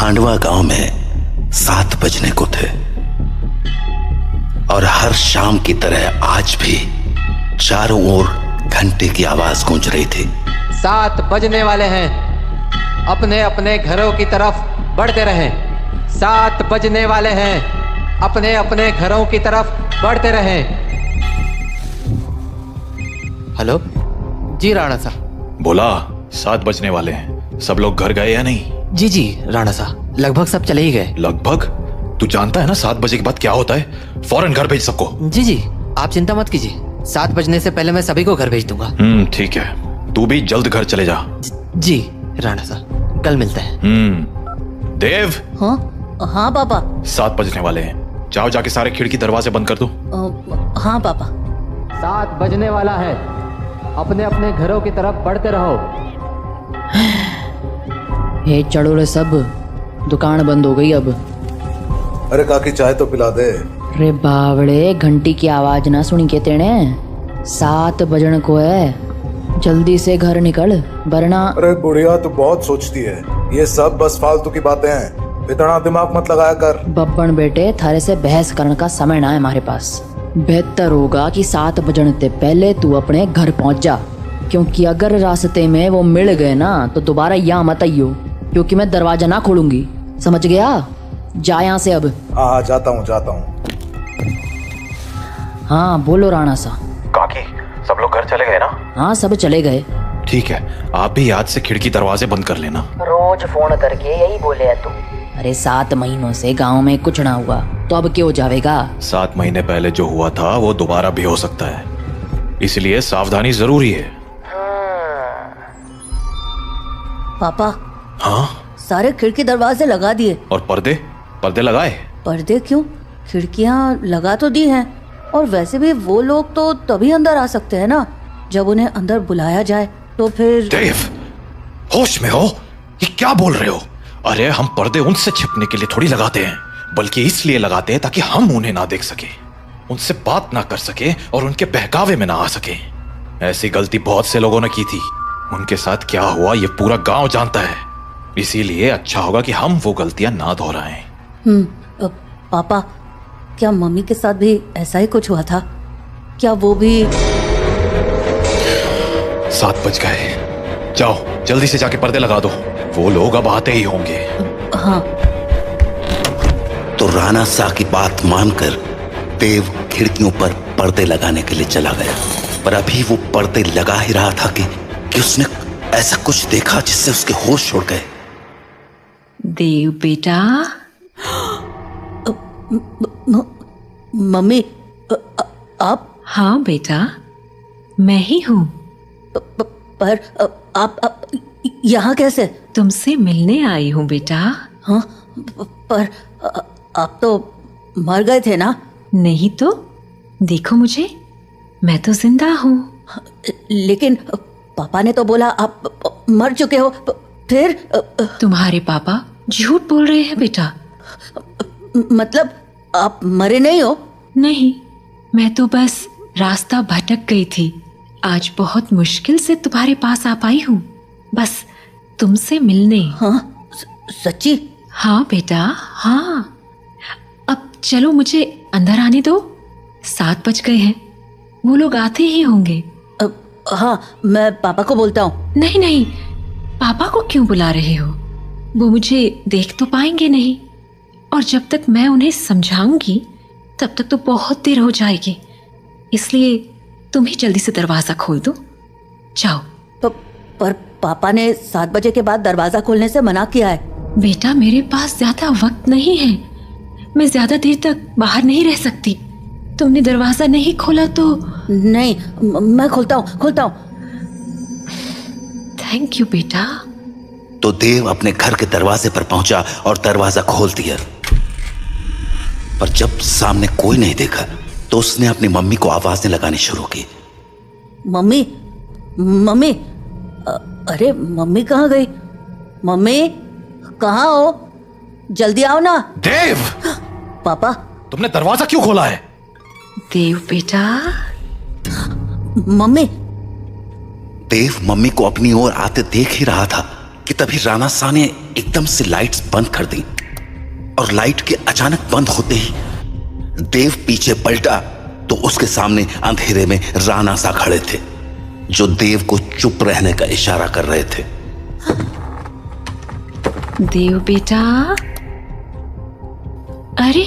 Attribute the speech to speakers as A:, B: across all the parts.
A: खांडवा गांव में 7 बजने को थे और हर शाम की तरह आज भी चारों ओर घंटे की आवाज गूंज रही थी।
B: 7 बजने वाले हैं, अपने अपने घरों की तरफ बढ़ते रहें। 7 बजने वाले हैं, अपने अपने घरों की तरफ बढ़ते रहें।
C: हेलो जी राणा सा।
D: बोला 7 बजने वाले हैं, सब लोग घर गए या नहीं?
C: जी राणा सा, लगभग सब चले ही गए।
D: लगभग? तू जानता है ना 7 बजे के बाद क्या होता है? फौरन घर भेज सबको।
C: जी आप चिंता मत कीजिए, 7 बजने से पहले मैं सभी को घर भेज दूंगा।
D: ठीक है, तू भी जल्द घर चले जा।
C: जी राणा सा, कल मिलते हैं।
D: देव।
E: हाँ पापा।
D: 7 बजने वाले हैं, जाओ जाके सारे खिड़की दरवाजे बंद कर दो।
E: हाँ पापा।
B: 7 बजने वाला है, अपने अपने घरों की तरफ बढ़ते रहो।
E: ये चढ़ोले सब, दुकान बंद हो गई अब।
F: अरे काकी चाय तो पिला दे।
E: अरे बावड़े, घंटी की आवाज ना सुनी के तेने? 7 बजन को है, जल्दी से घर निकल वरना।
F: अरे बुढ़िया तू बहुत सोचती है, ये सब बस फालतू की बातें हैं, इतना दिमाग मत लगाया कर।
E: बब्बन बेटे, थारे से बहस करने का समय ना है हमारे पास। बेहतर होगा कि 7 बजने से पहले तू अपने घर पहुंच जा, क्योंकि अगर रास्ते में वो मिल गए ना तो दोबारा यहाँ मत आइयो, क्योंकि मैं दरवाजा ना खोलूंगी, समझ गया? जा यहाँ से अब।
F: हाँ जाता हूँ।
E: हाँ बोलो राणा सा।
D: काकी सब लोग घर चले गए ना?
E: हाँ सब चले गए।
D: ठीक है, आप भी याद से खिड़की दरवाजे बंद कर लेना।
E: रोज फोन करके यही बोले है तू। अरे 7 महीनों से गांव में कुछ ना हुआ तो अब क्यों जावेगा?
D: 7 महीने पहले जो हुआ था वो दोबारा भी हो सकता है, इसलिए सावधानी जरूरी है।
E: पापा।
D: हाँ?
E: सारे खिड़की दरवाजे लगा दिए।
D: और पर्दे लगाए?
E: पर्दे क्यों? खिड़कियां लगा तो दी हैं, और वैसे भी वो लोग तो तभी अंदर आ सकते हैं ना जब उन्हें अंदर बुलाया जाए, तो फिर।
D: देव, होश में हो? ये क्या बोल रहे हो? अरे हम पर्दे उनसे छिपने के लिए थोड़ी लगाते हैं, बल्कि इसलिए लगाते हैं ताकि हम उन्हें ना देख सके, उनसे बात ना कर सके और उनके बहकावे में ना आ सके। ऐसी गलती बहुत से लोगों ने की थी, उनके साथ क्या हुआ ये पूरा गांव जानता है, इसीलिए अच्छा होगा कि हम वो गलतियां ना दोहराएं।
E: पापा, क्या मम्मी के साथ भी ऐसा ही कुछ हुआ था? क्या वो भी?
D: 7 बज गए, जाओ जल्दी से जाके पर्दे लगा दो, वो लोग अब आते ही होंगे।
E: हाँ।
A: तो राणा सा की बात मानकर देव खिड़कियों पर पर्दे लगाने के लिए चला गया, पर अभी वो पर्दे लगा ही रहा था कि उसने ऐसा कुछ देखा जिससे उसके होश उड़ गए।
G: देव बेटा।
E: मम्मी, आप?
G: हाँ बेटा, मैं ही हूँ।
E: पर आप यहाँ कैसे?
G: तुमसे मिलने आई हूँ बेटा।
E: हाँ, पर आप तो मर गए थे ना?
G: नहीं तो, देखो मुझे, मैं तो जिंदा हूँ।
E: लेकिन पापा ने तो बोला आप मर चुके हो, फिर?
G: तुम्हारे पापा झूठ बोल रहे हैं बेटा।
E: मतलब आप मरे नहीं हो?
G: नहीं, मैं तो बस रास्ता भटक गई थी, आज बहुत मुश्किल से तुम्हारे पास आ पाई हूँ, बस तुमसे मिलने।
E: हाँ? सच्ची?
G: हाँ बेटा, हाँ। अब चलो मुझे अंदर आने दो, 7 बज गए हैं, वो लोग आते ही होंगे।
E: हाँ, मैं पापा को बोलता हूँ।
G: नहीं, पापा को क्यों बुला रहे हो? वो मुझे देख तो पाएंगे नहीं, और जब तक मैं उन्हें समझाऊंगी तब तक तो बहुत देर हो जाएगी, इसलिए तुम ही जल्दी से दरवाजा खोल दो, जाओ।
E: पर पापा ने 7 बजे के बाद दरवाजा खोलने से मना किया है।
G: बेटा, मेरे पास ज्यादा वक्त नहीं है, मैं ज्यादा देर तक बाहर नहीं रह सकती। तुमने दरवाजा नहीं खोला तो?
E: नहीं, मैं खोलता हूँ।
G: थैंक यू बेटा।
A: तो देव अपने घर के दरवाजे पर पहुंचा और दरवाजा खोल दिया, पर जब सामने कोई नहीं देखा तो उसने अपनी मम्मी को आवाजें लगानी शुरू की।
E: मम्मी, अरे मम्मी कहाँ गई? मम्मी कहाँ हो? जल्दी आओ ना।
D: देव!
E: पापा,
D: तुमने दरवाजा क्यों खोला है?
G: देव बेटा।
E: मम्मी।
A: देव मम्मी को अपनी ओर आते देख ही रहा था कि तभी राणा सा ने एकदम से लाइट्स बंद कर दी और लाइट के अचानक बंद होते ही देव पीछे पलटा तो उसके सामने अंधेरे में राणा सा खड़े थे, जो देव को चुप रहने का इशारा कर रहे थे।
G: देव बेटा, अरे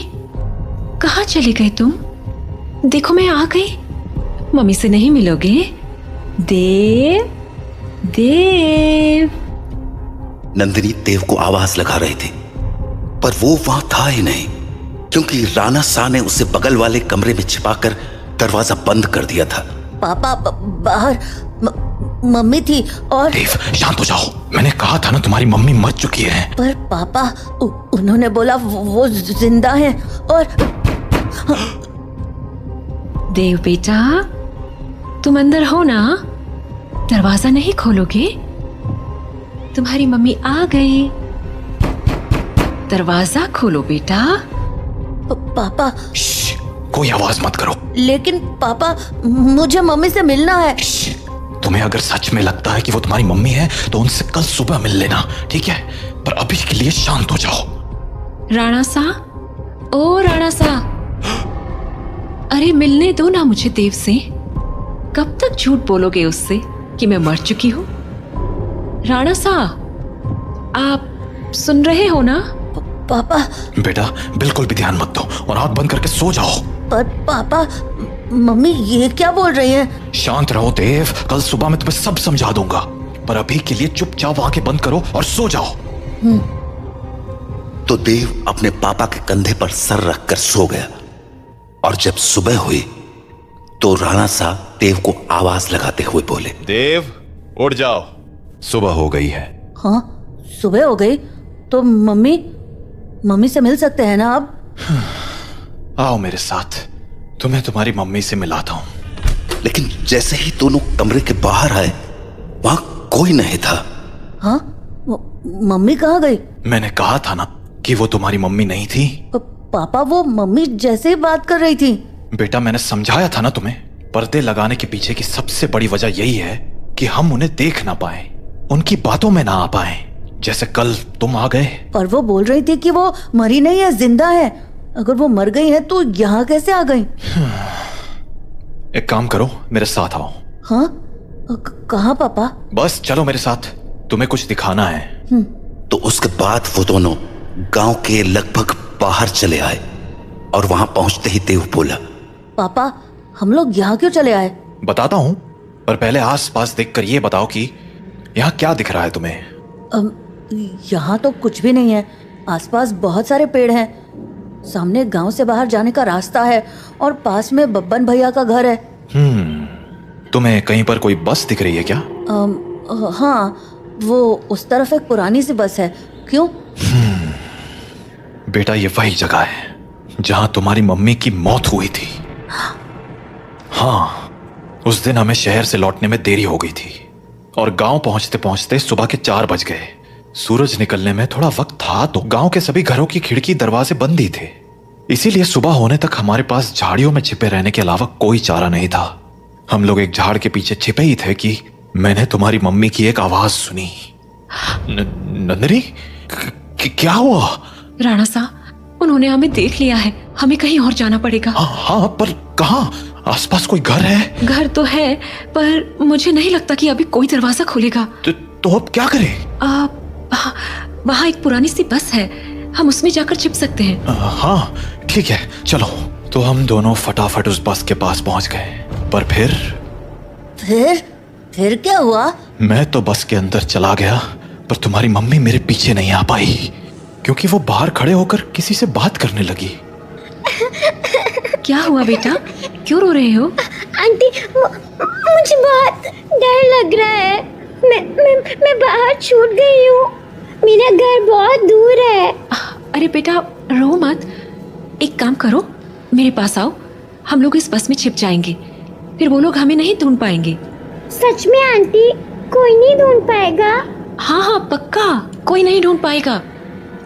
G: कहाँ चले गए तुम? देखो मैं आ गई। मम्मी से नहीं मिलोगे? देव, देव।
A: नंदिनी देव को आवाज लगा रही थी, पर वो वहां था ही नहीं, क्योंकि राणा सा ने उसे बगल वाले कमरे में छिपाकर दरवाजा बंद कर दिया था।
H: पापा बाहर मम्मी थी और
D: देव शांत हो जाओ, मैंने कहा था ना तुम्हारी मम्मी मर चुकी है।
H: पर पापा उन्होंने बोला वो जिंदा है और
G: देव बेटा, तुम अंदर हो ना? दरवाजा नहीं खोलोगे? तुम्हारी मम्मी आ गई, दरवाजा खोलो बेटा।
H: पापा।
D: श्श, कोई आवाज मत करो।
H: लेकिन पापा, मुझे मम्मी से मिलना है।
D: तुम्हें अगर सच में लगता है कि वो तुम्हारी मम्मी है तो उनसे कल सुबह मिल लेना, ठीक है? पर अभी के लिए शांत हो जाओ।
G: राणा सा, ओ राणा सा, अरे मिलने दो ना मुझे देव से। कब तक झूठ बोलोगे उससे कि मैं मर चुकी हूँ? राणा सा, आप सुन रहे हो ना?
H: पापा।
D: बेटा बिल्कुल भी ध्यान मत दो और आंख बंद करके सो जाओ।
H: पर पापा, मम्मी ये क्या बोल रही हैं?
D: शांत रहो देव, कल सुबह मैं तुम्हें सब समझा दूंगा, पर अभी के लिए चुपचाप आंखें बंद करो और सो जाओ।
A: तो देव अपने पापा के कंधे पर सर रखकर सो गया, और जब सुबह हुई तो राणा सा देव को आवाज लगाते हुए बोले,
I: देव उठ जाओ, सुबह हो गई है।
H: हाँ, सुबह हो गई तो मम्मी से मिल सकते हैं ना अब?
D: आओ मेरे साथ, तुम्हें तुम्हारी मम्मी से मिलाता हूं।
A: लेकिन जैसे ही दोनों कमरे के बाहर आए वहां कोई नहीं था।
H: हाँ? मम्मी कहाँ गई?
D: मैंने कहा था ना कि वो तुम्हारी मम्मी नहीं थी।
H: पापा, वो मम्मी जैसे ही बात कर रही थी।
D: बेटा मैंने समझाया था ना तुम्हें, पर्दे लगाने के पीछे की सबसे बड़ी वजह यही है कि हम उन्हें देख ना पाए, उनकी बातों में ना आ पाए, जैसे कल तुम आ गए।
H: पर वो बोल रही थी कि वो मरी नहीं है, जिंदा है। अगर वो मर गई है तो यहाँ कैसे आ गई?
D: एक काम करो, मेरे साथ आओ।
H: हाँ? कहाँ पापा?
D: बस चलो मेरे साथ, तुम्हें कुछ दिखाना है।
A: तो उसके बाद वो दोनों गांव के लगभग बाहर चले आए, और वहां पहुंचते ही देव बोला,
H: पापा हम लोग यहाँ क्यों चले आए?
D: बताता हूं, पर पहले आस-पास देखकर ये बताओ कि यहाँ क्या दिख रहा है तुम्हें?
H: यहाँ तो कुछ भी नहीं है। आसपास बहुत सारे पेड़ हैं, सामने गांव से बाहर जाने का रास्ता है, और पास में बब्बन भैया का घर है।
D: तुम्हें कहीं पर कोई बस दिख रही है क्या?
H: हाँ, वो उस तरफ एक पुरानी सी बस है। क्यों?
D: बेटा ये वही जगह है जहां तुम्हारी मम्मी की मौत हुई थी। हाँ, उस दिन हमें शहर से लौटने में देरी हो गई थी और गांव पहुंचते पहुंचते सुबह के 4 बज गए। सूरज निकलने में थोड़ा वक्त था तो गांव के सभी घरों की खिड़की दरवाजे बंद ही थे, इसीलिए सुबह होने तक हमारे पास झाड़ियों में छिपे रहने के अलावा कोई चारा नहीं था। हम लोग एक झाड़ के पीछे छिपे ही थे कि मैंने तुम्हारी मम्मी की एक आवाज सुनी। नंदिनी, क्या हुआ?
G: राणा सा, उन्होंने हमें देख लिया है, हमें कहीं और जाना पड़ेगा।
D: हाँ, पर कहाँ? आसपास कोई घर है?
G: घर तो है, पर मुझे नहीं लगता कि अभी कोई दरवाजा खुलेगा।
D: तो अब क्या करें?
G: वहाँ एक पुरानी सी बस है, हम उसमें जाकर छिप सकते हैं।
D: हाँ ठीक है, चलो। तो हम दोनों फटाफट उस बस के पास पहुंच गए, पर
H: फिर क्या हुआ?
D: मैं तो बस के अंदर चला गया, पर तुम्हारी मम्मी मेरे पीछे नहीं आ पाई, क्योंकि वो बाहर खड़े होकर किसी से बात करने लगी।
G: क्या हुआ बेटा, क्यों रो रहे हो?
J: आंटी, मुझे बहुत डर लग रहा है। मैं बाहर छूट गई हूँ, मेरा घर बहुत दूर है।
G: अरे बेटा रो मत, एक काम करो, मेरे पास आओ, हम लोग इस बस में छिप जाएंगे, फिर वो लोग हमें नहीं ढूंढ पाएंगे।
J: सच में आंटी, कोई नहीं ढूंढ पाएगा?
G: हाँ पक्का, कोई नहीं ढूंढ पाएगा,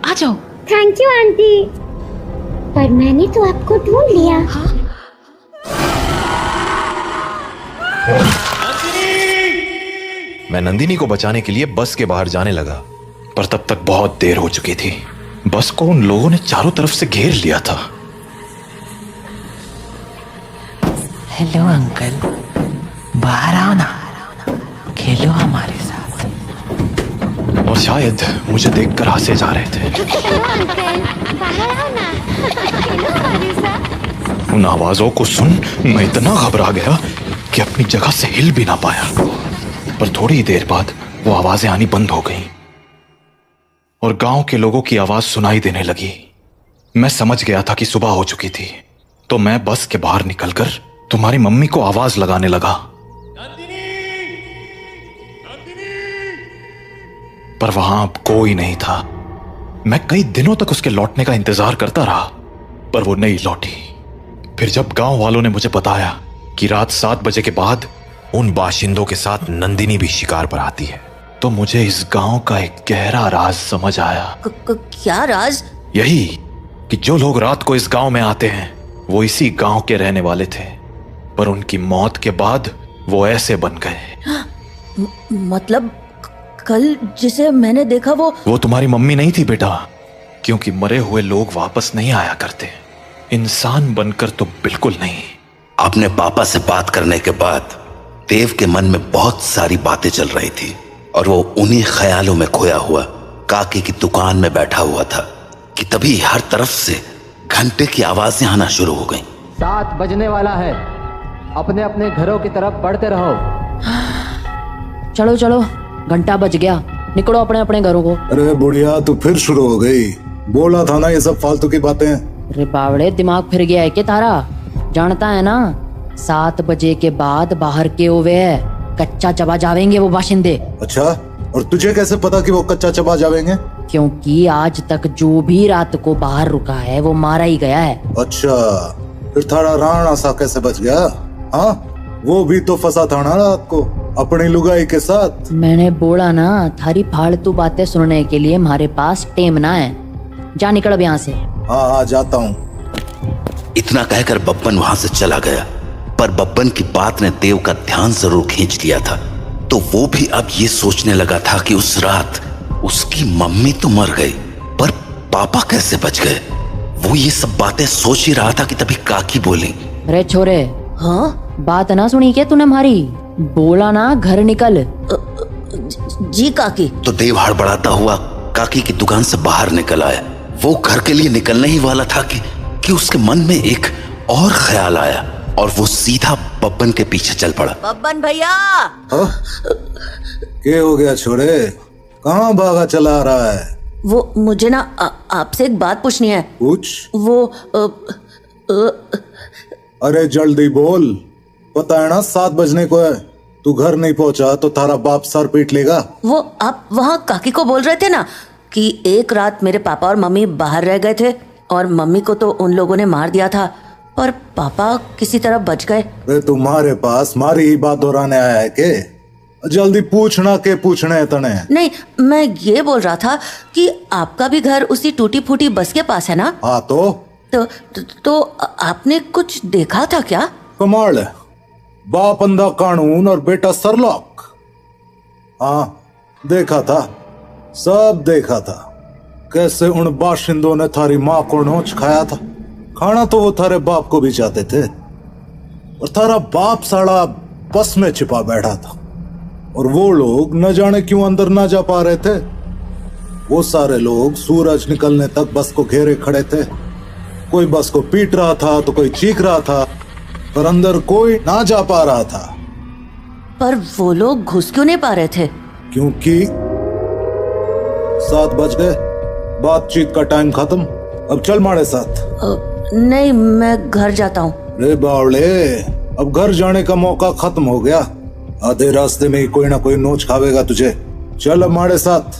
G: आ जाओ।
J: थैंक यू आंटी, पर मैंने तो आपको ढूंढ लिया।
G: हाँ?
I: मैं नंदिनी को बचाने के लिए बस के बाहर जाने लगा,
D: पर तब तक बहुत देर हो चुकी थी। बस को उन लोगों ने चारों तरफ से घेर लिया था।
C: हेलो अंकल, बाहर आओ ना, खेलो हमारे साथ।
D: और शायद मुझे देखकर हंसे जा रहे थे। उन आवाजों को सुन मैं इतना घबरा गया कि अपनी जगह से हिल भी ना पाया। पर थोड़ी देर बाद वो आवाजें आनी बंद हो गईं और गांव के लोगों की आवाज सुनाई देने लगी। मैं समझ गया था कि सुबह हो चुकी थी, तो मैं बस के बाहर निकलकर तुम्हारी मम्मी को आवाज लगाने लगा। पर वहां अब कोई नहीं था। मैं कई दिनों तक उसके लौटने का इंतजार करता रहा, पर वो नहीं लौटी। फिर जब गांव वालों ने मुझे बताया कि रात 7 बजे के बाद
I: उन बाशिंदों के साथ नंदिनी भी शिकार पर आती है,
D: तो मुझे इस गांव का एक गहरा राज समझ आया।
H: क्या राज?
D: यही कि जो लोग रात को इस गांव में आते हैं वो इसी गांव के रहने वाले थे, पर उनकी मौत के बाद वो ऐसे बन गए।
H: मतलब कल जिसे मैंने देखा वो
D: तुम्हारी मम्मी नहीं थी बेटा, क्योंकि मरे हुए लोग वापस नहीं आया करते, इंसान बनकर तो बिल्कुल नहीं।
A: अपने पापा से बात करने के बाद देव के मन में बहुत सारी बातें चल रही थी और वो उन्हीं ख्यालों में खोया हुआ काकी की दुकान में बैठा हुआ था कि तभी हर तरफ से घंटे की आवाजें आना शुरू हो गईं।
B: 7 बजने वाला है, अपने अपने घरों की तरफ बढ़ते रहो।
E: चलो चलो, घंटा बज गया, निकलो अपने अपने घरों को।
F: अरे बुढ़िया, तू फिर शुरू हो गई। बोला था ना ये सब फालतू की बातें।
E: अरे बावड़े, दिमाग फिर गया है क्या तारा? जानता है ना 7 बजे के बाद बाहर के हुए कच्चा चबा जावेंगे वो बाशिंदे।
F: अच्छा, और तुझे कैसे पता कि वो कच्चा चबा जावेंगे?
E: क्योंकि आज तक जो भी रात को बाहर रुका है वो मारा ही गया है।
F: अच्छा, फिर थारा राणा सा कैसे बच गया? हाँ, वो भी तो फंसा था ना रात को अपनी लुगाई के साथ।
E: मैंने बोला ना, थारी फालतू बातें सुनने के लिए हमारे पास टेम ना है। जा निकल अब यहाँ से।
F: हाँ हाँ, जाता हूँ।
A: इतना कहकर बब्बन वहां से चला गया, पर बब्बन की बात ने देव का ध्यान जरूर खींच लिया था। तो वो भी अब ये सोचने लगा था कि उस रात उसकी मम्मी तो मर गई, पर पापा कैसे बच गए। वो ये सब बातें सोच ही रहा था कि तभी काकी बोली,
E: अरे छोरे,
H: हाँ
E: बात ना सुनी क्या तूने हमारी? बोला ना घर निकल।
H: जी काकी।
A: तो देव हड़बड़ाता हुआ काकी की दुकान से बाहर निकल आया। वो घर के लिए निकलने ही वाला था कि उसके मन में एक और ख्याल आया और वो सीधा बब्बन के पीछे चल पड़ा।
H: बब्बन भैया।
F: क्या हो गया छोरे, कहाँ भागा चला आ रहा है?
H: वो मुझे ना आपसे एक बात पूछनी है।
F: पूछ।
H: वो
F: अरे जल्दी बोल, पता है ना 7 बजने को है। तू घर नहीं पहुंचा तो तारा बाप सर पीट लेगा।
H: वो आप वहाँ काकी को बोल रहे थे ना कि एक रात मेरे पापा और मम्मी बाहर रह गए थे और मम्मी को तो उन लोगों ने मार दिया था, पर पापा किसी तरह बच गए।
F: अरे तुम्हारे पास मारी ही बात दोहराने आया है के? जल्दी पूछना के पूछने तने।
H: नहीं, मैं ये बोल रहा था कि आपका भी घर उसी टूटी फूटी बस के पास है ना?
F: हाँ
H: तो आपने कुछ देखा था क्या?
F: कमाल है, बाप अंधा कानून और बेटा सरलॉक। हाँ देखा था, सब देखा था। कैसे उन बाशिंदों ने थारी माँ को नोच खाया था। खाना तो वो थारे बाप को भी चाहते थे, और थारा बाप साड़ा बस में छिपा बैठा था और वो लोग न जाने क्यों अंदर ना जा पा रहे थे। वो सारे लोग सूरज निकलने तक बस को घेरे खड़े थे। कोई बस को पीट रहा था तो कोई चीख रहा था, पर अंदर कोई ना जा पा रहा था।
H: पर वो लोग घुस क्यों नहीं पा रहे थे?
F: क्योंकि 7 बज गए, बातचीत का टाइम खत्म। अब चल हमारे साथ।
H: नहीं, मैं घर जाता हूँ।
F: रे बावले, अब घर जाने का मौका खत्म हो गया। आधे रास्ते में ही कोई ना कोई नोच खावेगा तुझे। चल अब हमारे साथ।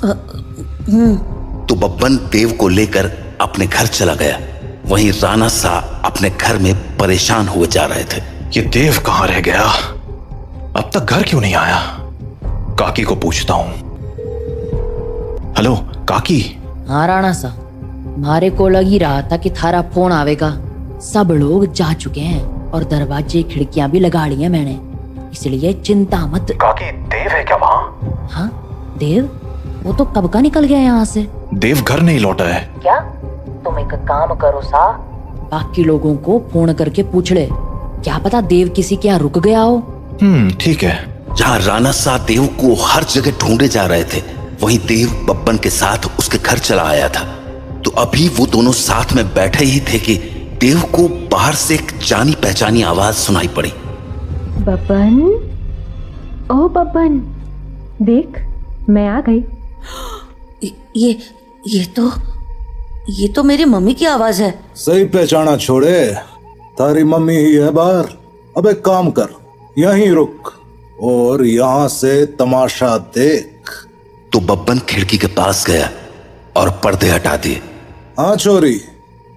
A: तो बब्बन देव को लेकर अपने घर चला गया। वहीं राणा सा अपने घर में परेशान हुए जा रहे थे।
D: ये देव कहाँ रह गया? अब तक घर क्यों नहीं आया? काकी को पूछता हूँ। हेलो काकी।
E: हाँ राणा सा, हमारे को लग ही रहा था कि थारा फोन आवेगा। सब लोग जा चुके हैं और दरवाजे खिड़कियां भी लगा ली हैं मैंने, इसलिए चिंता मत।
D: काकी, देव है क्या वहाँ?
E: हाँ देव, वो तो कब का निकल गया यहाँ से।
D: देव घर नहीं लौटा है।
E: क्या? तुम एक काम करो सा, बाकी लोगों को फोन करके पूछ ले, क्या पता देव किसी के यहाँ रुक गया हो।
D: ठीक है।
A: जहाँ राणा सा देव को हर जगह ढूंढे जा रहे थे, वहीं देव बब्बन के साथ उसके घर चला आया था। तो अभी वो दोनों साथ में बैठे ही थे कि देव को बाहर से एक जानी पहचानी आवाज सुनाई पड़ी।
J: बब्बन, ओ बब्बन, देख मैं आ गई।
H: ये तो मेरी मम्मी की आवाज है।
F: सही पहचाना छोड़े, तारी मम्मी ही है बाहर। अब एक काम कर, यहीं रुक और यहाँ से तमाशा देख।
A: तो बब्बन खिड़की के पास गया और पर्दे हटा दिए।
F: हाँ छोरी,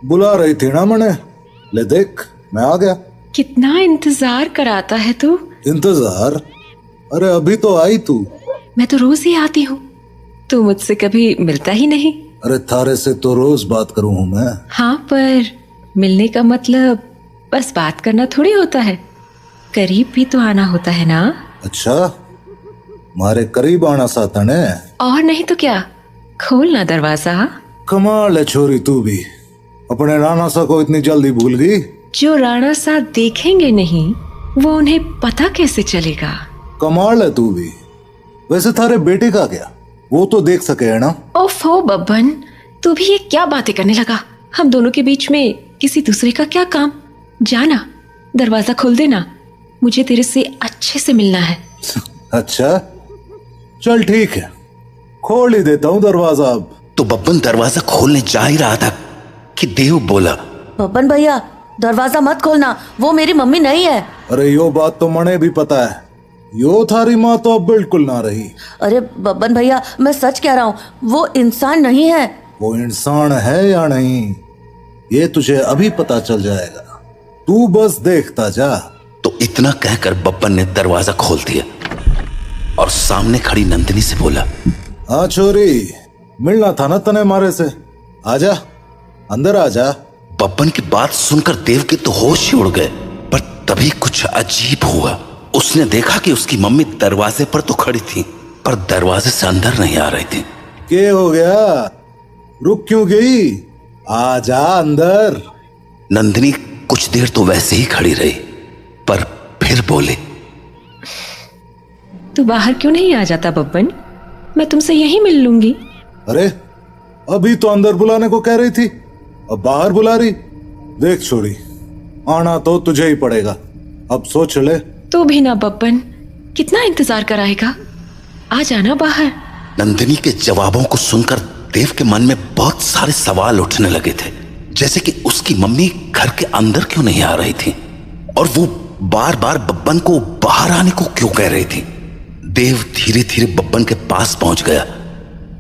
F: बुला रही थी ना मने, ले देख मैं आ गया।
G: कितना इंतजार कराता है तू।
F: इंतजार? अरे अभी तो आई तू।
G: मैं तो रोज ही आती हूँ, तू मुझसे कभी मिलता ही नहीं।
F: अरे थारे से तो रोज बात करूँ हूँ मैं।
G: हाँ, पर मिलने का मतलब बस बात करना थोड़ी होता है, करीब भी तो आना होता है ना।
F: अच्छा, मारे करीब आना साता ने।
G: और नहीं तो क्या, खोलना दरवाजा।
F: कमाल है छोरी, तू भी अपने राणा सा को इतनी जल्दी भूल गई।
G: जो राणा सा देखेंगे नहीं, वो उन्हें पता कैसे चलेगा।
F: कमाल है तू भी। वैसे थारे बेटे का क्या, वो तो देख सके है ना।
G: ओफो बब्बन, तू भी ये क्या बातें करने लगा। हम दोनों के बीच में किसी दूसरे का क्या काम। जाना, दरवाजा खोल देना, मुझे तेरे से अच्छे से मिलना है।
F: अच्छा चल ठीक है, खोल ही देता हूँ दरवाजा अब।
A: तो बब्बन दरवाजा खोलने जा ही रहा था कि देव बोला,
H: बब्बन भैया दरवाजा मत खोलना, वो मेरी मम्मी नहीं है।
F: अरे यो बात तो मने भी पता है, यो थारी माँ तो अब बिल्कुल ना रही।
H: अरे बब्बन भैया मैं सच कह रहा हूँ, वो इंसान नहीं है।
F: वो इंसान है या नहीं, ये तुझे अभी पता चल जाएगा, तू बस देखता जा।
A: तो इतना कहकर बब्बन ने दरवाजा खोल दिया और सामने खड़ी नंदिनी से बोला,
F: हाँ छोरी, मिलना था ना तने मारे से, आजा अंदर आजा।
A: बब्बन की बात सुनकर देव के तो होश ही उड़ गए, पर तभी कुछ अजीब हुआ। उसने देखा कि उसकी मम्मी दरवाजे पर तो खड़ी थी, पर दरवाजे से अंदर नहीं आ रही थी।
F: क्या हो गया, रुक क्यों गई, आजा अंदर।
A: नंदिनी कुछ देर तो वैसे ही खड़ी रही, पर फिर बोले,
G: तू बाहर क्यों नहीं आ जाता बब्बन, मैं तुमसे यहीं मिल लूंगी।
F: अरे अभी तो अंदर बुलाने को कह रही थी, अब बाहर बुला रही। देख छोड़ी, आना तो तुझे ही पड़ेगा, अब सोच ले।
G: तू भी ना बब्बन, कितना इंतजार कराएगा, आ जाना बाहर।
A: नंदिनी के जवाबों को सुनकर देव के मन में बहुत सारे सवाल उठने लगे थे, जैसे कि उसकी मम्मी घर के अंदर क्यों नहीं आ रही थी और वो बार बार बब्बन को बाहर आने को क्यों कह रही थी। देव धीरे धीरे बब्बन के पास पहुंच गया,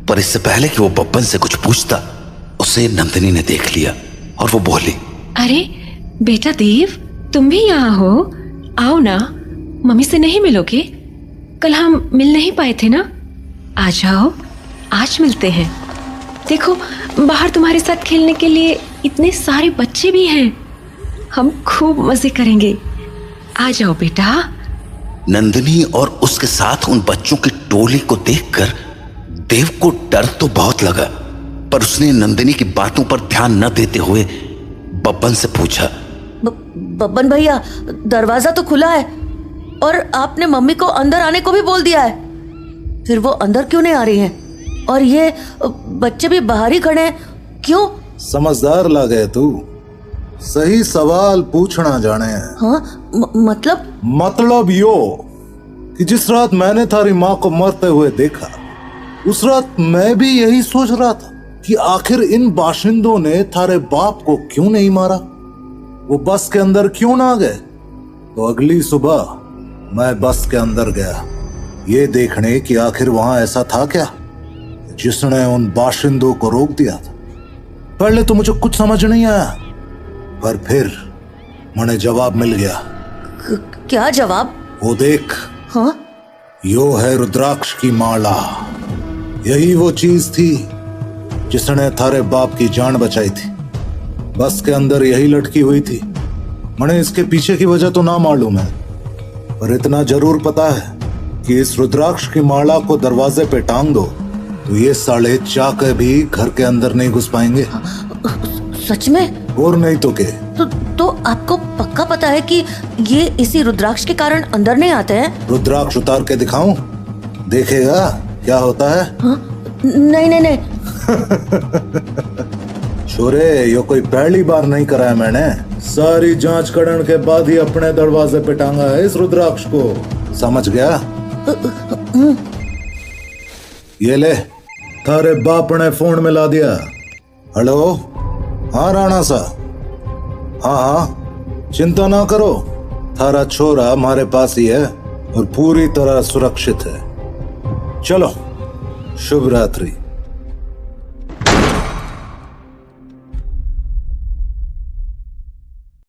A: पर इससे पहले कि वो बब्बन से कुछ पूछता, उसे नंदिनी ने देख लिया और वो बोली,
G: अरे बेटा देव, तुम भी यहाँ हो, आओ ना, मम्मी से नहीं मिलोगे, कल हम मिल नहीं पाए थे ना, आ जाओ आज मिलते हैं। देखो बाहर तुम्हारे साथ खेलने के लिए इतने सारे बच्चे भी हैं, हम खूब मजे करेंगे, आ जाओ बेटा।
A: नंदिनी और उसके साथ उन बच्चों की टोली को देखकर देव को डर तो बहुत लगा, पर उसने नंदिनी की बातों पर ध्यान न देते हुए बब्बन से पूछा,
H: बब्बन भैया दरवाजा तो खुला है और आपने मम्मी को अंदर आने को भी बोल दिया है, फिर वो अंदर क्यों नहीं आ रही हैं? और ये बच्चे भी बाहर ही खड़े हैं, क्यों?
F: समझदार लगे तू, सही सवाल पूछना जाने।
H: हाँ मतलब
F: यो कि जिस रात मैंने थारी माँ को मरते हुए देखा, उस रात मैं भी यही सोच रहा था कि आखिर इन बाशिंदों ने थारे बाप को क्यों नहीं मारा, वो बस के अंदर क्यों ना गए। तो अगली सुबह मैं बस के अंदर गया, ये देखने कि आखिर वहां ऐसा था क्या जिसने उन बाशिंदों को रोक दिया था। पहले तो मुझे कुछ समझ नहीं आया, पर फिर मुझे जवाब मिल गया।
H: क्या जवाब?
F: वो देख,
H: हाँ?
F: यो है रुद्राक्ष की माला, यही वो चीज थी जिसने थारे बाप की जान बचाई थी। बस के अंदर यही लटकी हुई थी। मैंने इसके पीछे की वजह तो ना मालूम है, पर इतना जरूर पता है कि इस रुद्राक्ष की माला को दरवाजे पे टांग दो तो ये साले चाके भी घर के अंदर नहीं घुस पाएंगे।
H: सच में?
F: और नहीं तो क्या?
H: तो आपको पक्का पता है कि ये इसी रुद्राक्ष के कारण अंदर नहीं आते हैं?
F: रुद्राक्ष उतार के दिखाऊं? देखेगा क्या होता है?
H: नहीं नहीं नहीं।
F: छोरे, ये कोई पहली बार नहीं कराया मैंने। सारी जांच करने के बाद ही अपने दरवाजे पे टांगा है इस रुद्राक्ष को, समझ गया? ये ले, थारे बाप ने फोन में ला दिया। हेलो, हाँ राणा सा, हाँ हाँ चिंता ना करो, थारा छोरा हमारे पास ही है और पूरी तरह सुरक्षित है। चलो, शुभ रात्रि।